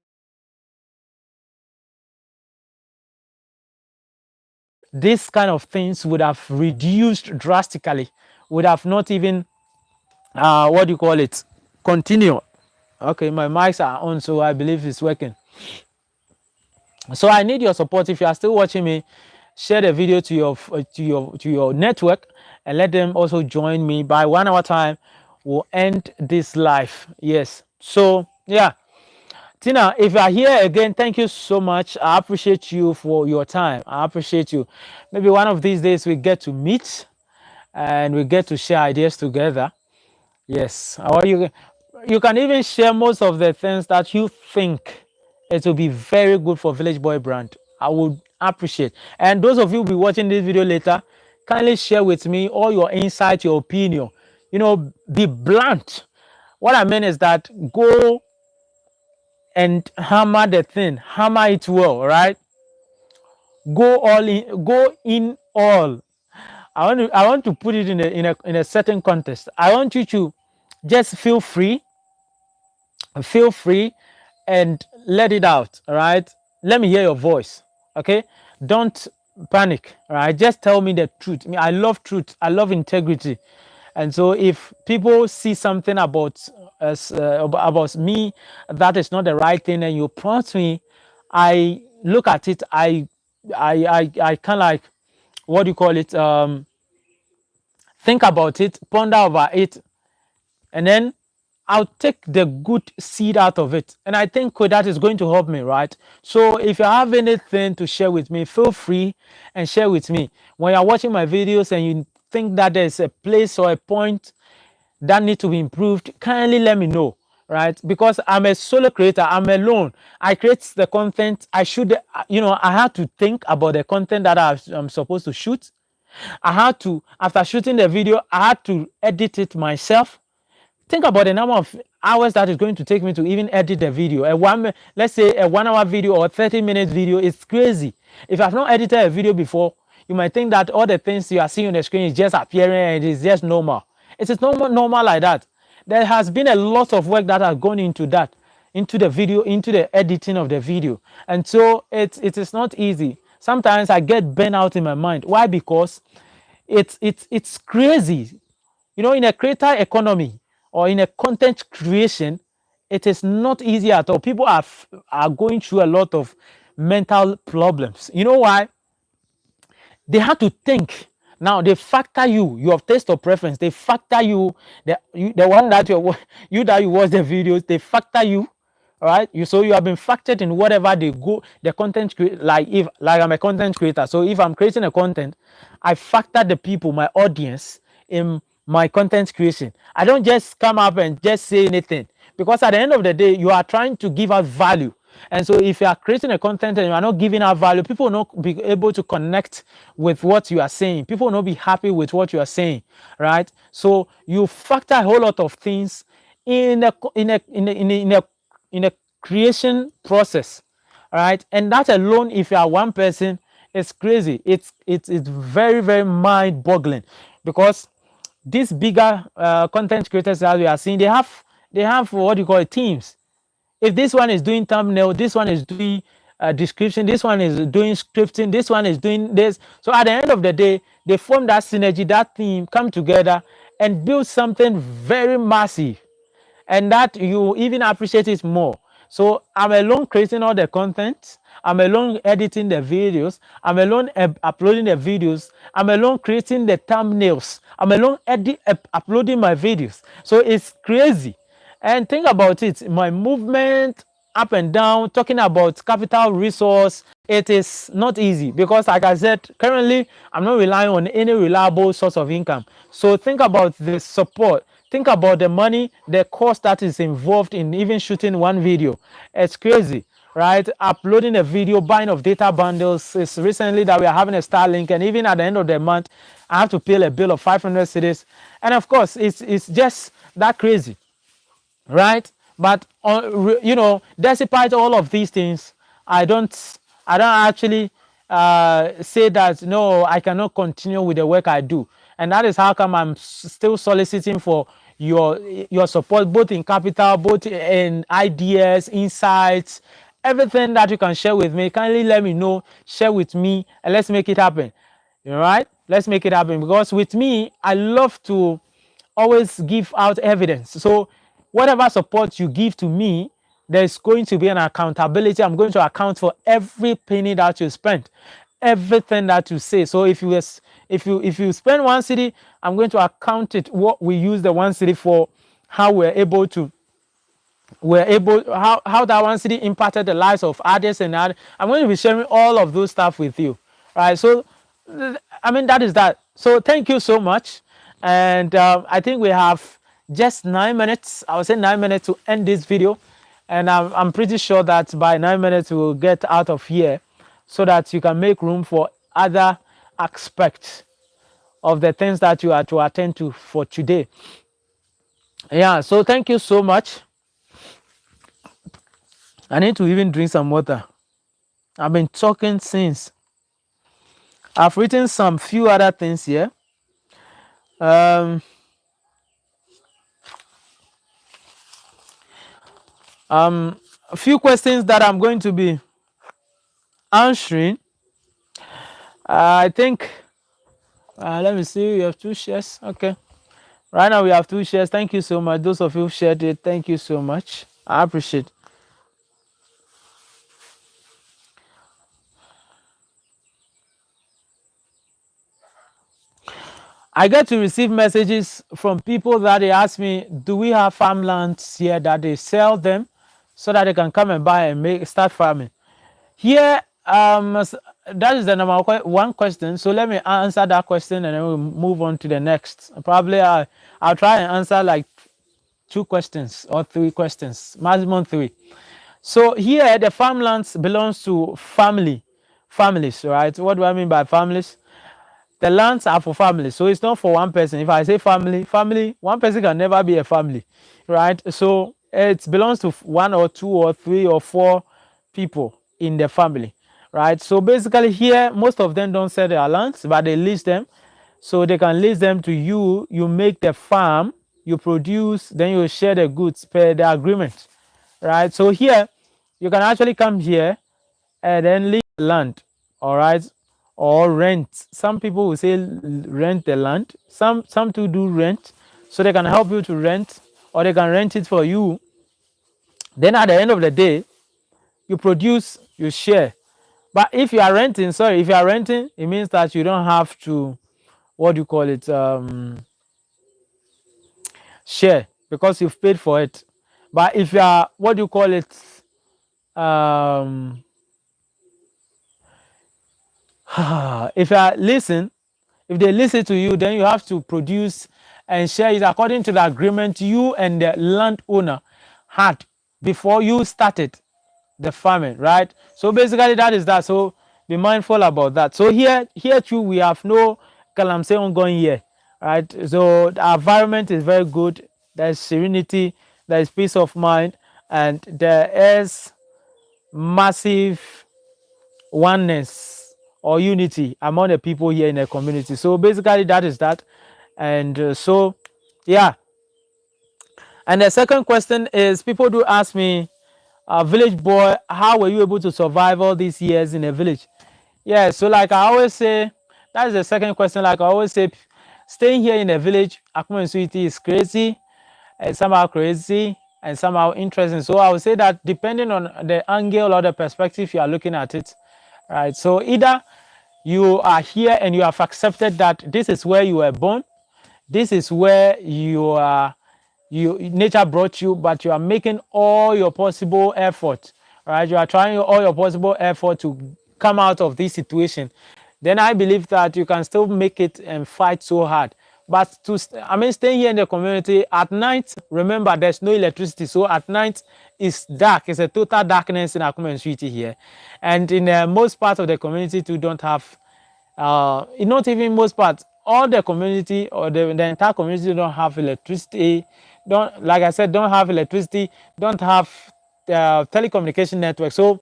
These kind of things would have reduced drastically, would have not even what do you call it, continue. Okay, my mics are on, so I believe it's working. So I need your support. If you are still watching me, share the video to your network and let them also join me. By 1 hour time we'll end this live. Yes, so yeah, Tina, if you are here again, thank you so much. I appreciate you for your time. I appreciate you. Maybe one of these days we get to meet and we get to share ideas together. Yes, or you can even share most of the things that you think it will be very good for Village Boy brand. I would appreciate. And those of you who will be watching this video later, kindly share with me all your insight, your opinion. You know, be blunt. What I mean is that go and hammer the thing, hammer it well, right? Go all in, go in all. I want to put it in a certain context. I want you to just feel free and let it out. All right, let me hear your voice. Okay, don't panic. All right, just tell me the truth. I mean, I love truth, I love integrity. And so if people see something about us, about me, that is not the right thing, and you prompt me, I look at it, I kind of like, what do you call it, think about it, ponder over it, and then I'll take the good seed out of it. And I think that is going to help me, right? So if you have anything to share with me, feel free and share with me. When you're watching my videos and you think that there's a place or a point that need to be improved, kindly let me know, right? Because I'm a solo creator, I'm alone. I create the content. I should, I had to think about the content that I'm supposed to shoot. I had to, after shooting the video, I had to edit it myself. Think about the number of hours that is going to take me to even edit the video. Let's say a 1 hour video or 30-minute video is crazy. If I've not edited a video before, you might think that all the things you are seeing on the screen is just appearing and it is just normal. It is normal like that. There has been a lot of work that has gone into that, into the video, into the editing of the video. And so it is not easy. Sometimes I get burnt out in my mind. Why? Because it's crazy. You know, in a creator economy or in a content creation, it is not easy at all. People are going through a lot of mental problems. You know why? They have to think. Now they factor you, your taste or preference. They factor you, the one that you watch the videos. They factor you, all right. So you have been factored in whatever they go. The content like I'm a content creator. So if I'm creating a content, I factor the people, my audience, in my content creation. I don't just come up and just say anything, because at the end of the day, you are trying to give out value. And so if you are creating a content and you are not giving out value, people will not be able to connect with what you are saying. People will not be happy with what you are saying, right? So you factor a whole lot of things in a creation process, right? And that alone, if you are one person, it's crazy. It's very, very mind-boggling, because these bigger content creators that we are seeing, they have what you call it, teams. If this one is doing thumbnail, this one is doing description, this one is doing scripting, this one is doing this. So at the end of the day, they form that synergy, that team come together and build something very massive, and that you even appreciate it more. So I'm alone creating all the content, I'm alone editing the videos, I'm alone uploading the videos, I'm alone creating the thumbnails, I'm alone uploading my videos. So it's crazy. And think about it, my movement up and down, talking about capital resource, it is not easy, because like I said, currently I'm not relying on any reliable source of income. So think about the support, think about the money, the cost that is involved in even shooting one video. It's crazy, right? Uploading a video, buying of data bundles. It's recently that we are having a Starlink, and even at the end of the month I have to pay a bill of 500 cedis. And of course it's just that crazy, right? But despite all of these things, I don't actually say that no, I cannot continue with the work I do. And that is how come I'm still soliciting for your support, both in capital, both in ideas, insights, everything that you can share with me. Kindly let me know, share with me, and let's make it happen. All right, let's make it happen, because with me, I love to always give out evidence. So whatever support you give to me, there's going to be an accountability. I'm going to account for every penny that you spent, everything that you say. So if you spend 1 cedi, I'm going to account it what we use the 1 cedi for, how how that 1 cedi impacted the lives of others and others. I'm going to be sharing all of those stuff with you. Right? So I mean, that is that. So thank you so much. And I think we have just 9 minutes. I would say 9 minutes to end this video. And I'm pretty sure that by 9 minutes we'll get out of here, so that you can make room for other aspects of the things that you are to attend to for today. Yeah, so thank you so much. I need to even drink some water. I've been talking since. I've written some few other things here. A few questions that I'm going to be answering. I think, let me see, we have 2 shares. Okay. Right now we have 2 shares. Thank you so much. Those of you who shared it, thank you so much. I appreciate it. I get to receive messages from people that they ask me, do we have farmlands here that they sell them so that they can come and buy and start farming? Here, that is the number 1 question. So let me answer that question and then we'll move on to the next. Probably I'll try and answer like 2 questions or 3 questions, maximum 3. So here the farmlands belongs to families, right? What do I mean by families? The lands are for families, so it's not for one person. If I say family, one person can never be a family, right? So it belongs to 1 or 2 or 3 or 4 people in the family, right? So basically here, most of them don't sell their lands, but they lease them. So they can lease them to you. You make the farm, you produce, then you share the goods per the agreement, right? So here, you can actually come here and then lease the land, all right? Or rent. Some people will say rent the land. Some to do rent, so they can help you to rent, or they can rent it for you. Then at the end of the day, you produce, you share. But if you are renting, it means that you don't have to, what do you call it, share, because you've paid for it. But if you are, what do you call it, if you are listen, if they listen to you, then you have to produce and share it according to the agreement you and the landowner had before you started the farming, right? So basically that is that. So be mindful about that. So here too, we have no galamsey ongoing here, right? So the environment is very good. There's serenity, there is peace of mind, and there is massive oneness or unity among the people here in the community. So basically that is that. And so yeah. And the second question is, people do ask me, village boy, how were you able to survive all these years in a village? Yeah, so like I always say, that is the second question. Like I always say, staying here in a village, Akume Sweetie, is crazy, and somehow crazy and somehow interesting. So I would say that depending on the angle or the perspective you are looking at it, right? So either you are here and you have accepted that this is where you were born, this is where nature brought you, but you are making all your possible effort, right? You are trying all your possible effort to come out of this situation. Then I believe that you can still make it and fight so hard. But staying here in the community at night, remember there's no electricity. So at night it's dark. It's a total darkness in Akume Sweetie here. And in most parts of the community too don't have, not even most parts, all the community or the entire community don't have electricity. Like I said, don't have electricity, don't have telecommunication network. So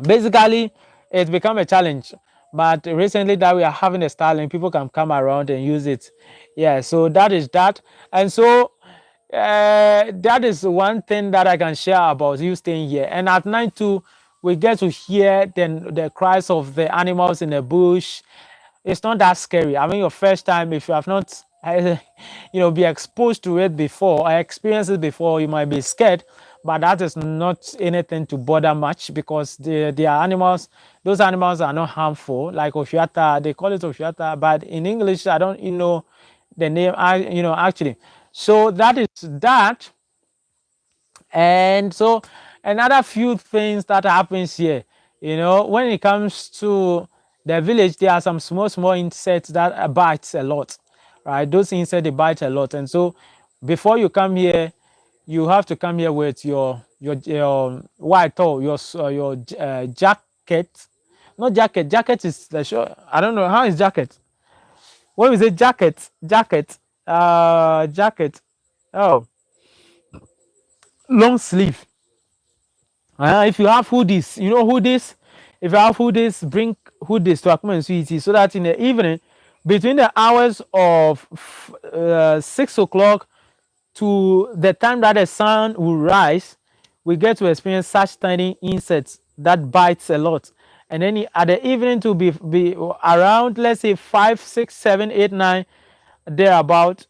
basically it's become a challenge. But recently that we are having a Starlink, people can come around and use it. Yeah, so that is that. And so that is one thing that I can share about you staying here. And at night too, we get to hear the cries of the animals in the bush. It's not that scary. I mean, your first time, if you have not be exposed to it before or experience it before, you might be scared, but that is not anything to bother much because they are animals. Those animals are not harmful, like Oshiata. They call it Oshiata, but in English, I don't know the name. Actually, so that is that. And so another few things that happens here, when it comes to the village, there are some small insects that bites a lot, right? Those insects, they bite a lot. And so before you come here, you have to come here with your white or your jacket. Not jacket. Jacket is the show. I don't know how is jacket. What is it? Jacket. Oh, long sleeve. If you have hoodies, hoodies. If you have hoodies, bring hoodies to Akuma and Sweetie so that in the evening, between the hours of 6 o'clock to the time that the sun will rise, we get to experience such tiny insects that bites a lot. And then at the evening to be around, let's say 5, 6, 7, 8, 9, thereabout,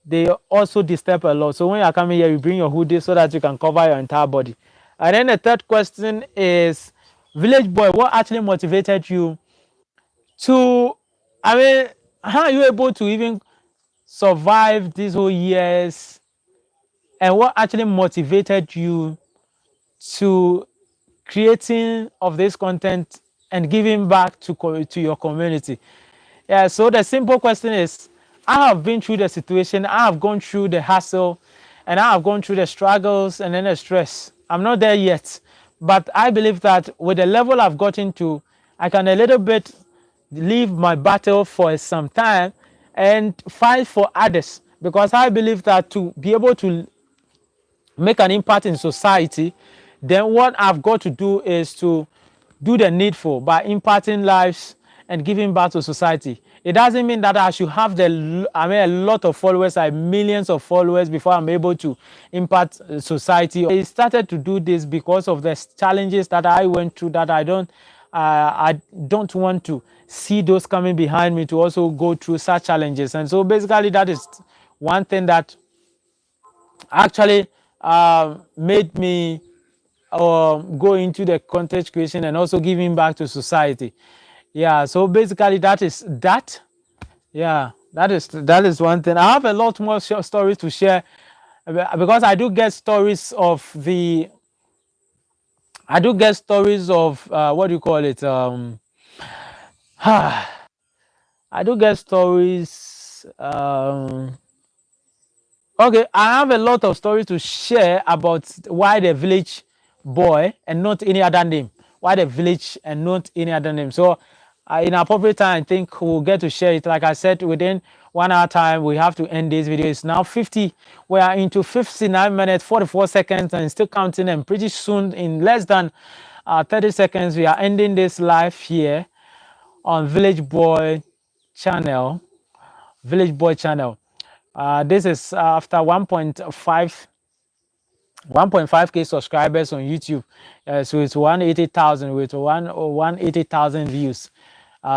they also disturb a lot. So when you're coming here, you bring your hoodie so that you can cover your entire body. And then the third question is, village boy, what actually motivated you to, I mean, how are you able to even survive these whole years? And what actually motivated you to creating of this content and giving back to your community? Yeah, so the simple question is, I have been through the situation, I have gone through the hassle, and I have gone through the struggles and then the stress. I'm not there yet, but I believe that with the level I've gotten to, I can a little bit leave my battle for some time and fight for others, because I believe that to be able to make an impact in society, then what I've got to do is to do the needful by impacting lives and giving back to society. It doesn't mean that I should have a lot of followers, like millions of followers, before I'm able to impact society. I started to do this because of the challenges that I went through, that I don't want to see those coming behind me to also go through such challenges. And so basically that is one thing that actually made me go into the content creation and also giving back to society. Yeah, so basically that is that. Yeah, that is one thing. I have a lot more stories to share, because I do get stories of what do you call it? I do get stories. Okay, I have a lot of stories to share about why the village boy and not any other name. Why the village and not any other name. So in appropriate time, I think we'll get to share it. Like I said, within 1 hour time, we have to end this video. It's now 50. We are into 59 minutes, 44 seconds, and still counting. And pretty soon, in less than 30 seconds, we are ending this live here on Village Boy channel. Village Boy channel. This is after 1.5k subscribers on YouTube. So it's 180,000 with 180,000 views.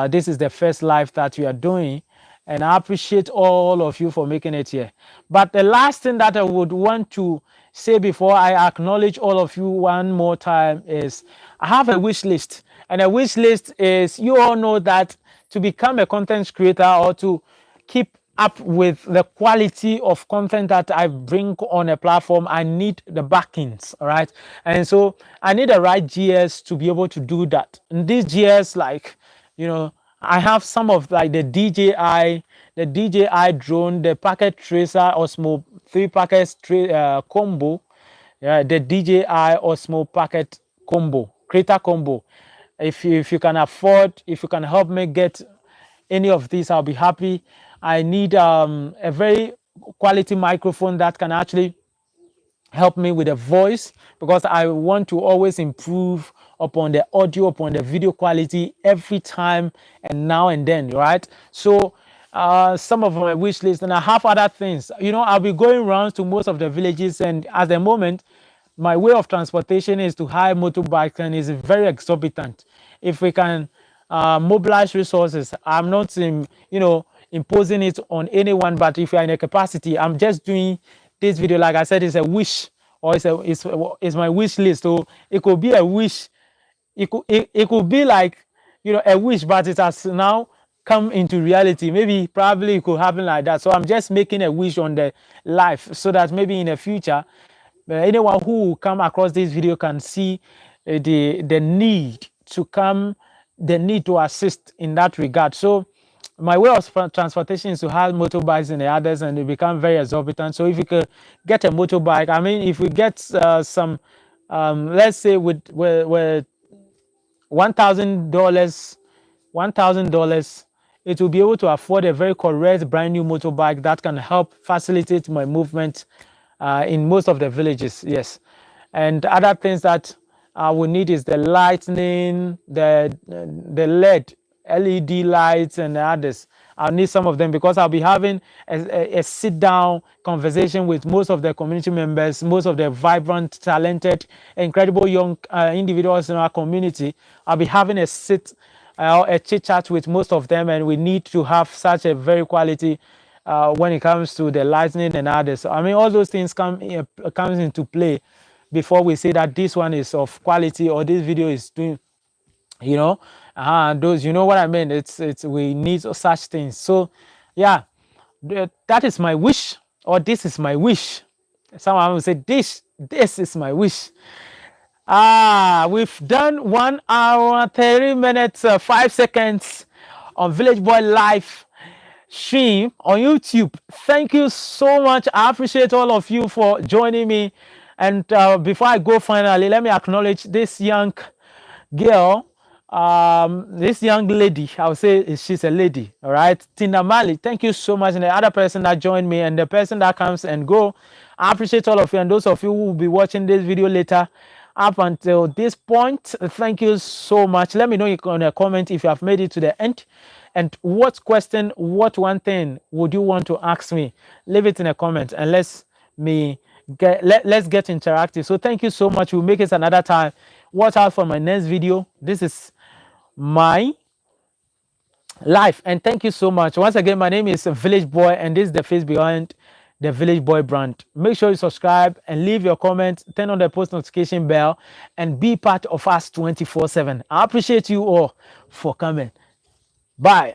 This is the first live that we are doing, and I appreciate all of you for making it here. But the last thing that I would want to say before I acknowledge all of you one more time is, I have a wish list. And a wish list is, you all know that to become a content creator or to keep up with the quality of content that I bring on a platform, I need the backings, all right? And so I need the right GS to be able to do that. And these GS, like, I have some of like the DJI drone, the packet tracer Osmo 3 packets combo, yeah, the DJI Osmo packet combo, creator combo. If you can afford, if you can help me get any of these, I'll be happy. I need a very quality microphone that can actually help me with the voice, because I want to always improve upon the audio, upon the video quality every time and now and then, right? So some of my wish list, and I have other things. I'll be going around to most of the villages, and at the moment, my way of transportation is to hire motorbikes, and it's very exorbitant. If we can mobilize resources, I'm not in imposing it on anyone, but if you are in a capacity, I'm just doing this video, like I said, it's a wish, or it's my wish list. So it could be a wish, it could be like, you know, a wish, but it has now come into reality. Maybe probably it could happen like that. So I'm just making a wish on the life, so that maybe in the future, anyone who will come across this video can see the need to come, the need to assist in that regard. So my way of transportation is to have motorbikes and the others, and they become very exorbitant. So if you could get a motorbike, I mean, if we get some, let's say with $1,000, it will be able to afford a very correct brand new motorbike that can help facilitate my movement in most of the villages. Yes, and other things that I will need is the lightning, the LED lights, and the others. I'll need some of them, because I'll be having a sit-down conversation with most of the community members, most of the vibrant, talented, incredible young individuals in our community. I'll be having a chit-chat with most of them, and we need to have such a very quality when it comes to the lightning and others. So, I mean, all those things comes into play before we say that this one is of quality, or this video is doing, you know, those, you know what I mean. It's we need such things. So yeah, that is my wish, or this is my wish. Someone will say this is my wish. We've done 1 hour 30 minutes 5 seconds on Village Boy Live stream on YouTube. Thank you so much. I appreciate all of you for joining me. And before I go, finally, let me acknowledge this young girl, this young lady. I'll say she's a lady. All right, Tina Mali, thank you so much. And the other person that joined me, and the person that comes and go, I appreciate all of you. And those of you who will be watching this video later, up until this point, thank you so much. Let me know in a comment if you have made it to the end, and what question, what one thing would you want to ask me. Leave it in a comment, and let's get interactive. So thank you so much. We'll make it another time. Watch out for my next video. This is my life, and thank you so much once again. My name is Village Boy, and this is the face behind the Village Boy brand. Make sure you subscribe and leave your comments, turn on the post notification bell, and be part of us 24/7. I appreciate you all for coming. Bye.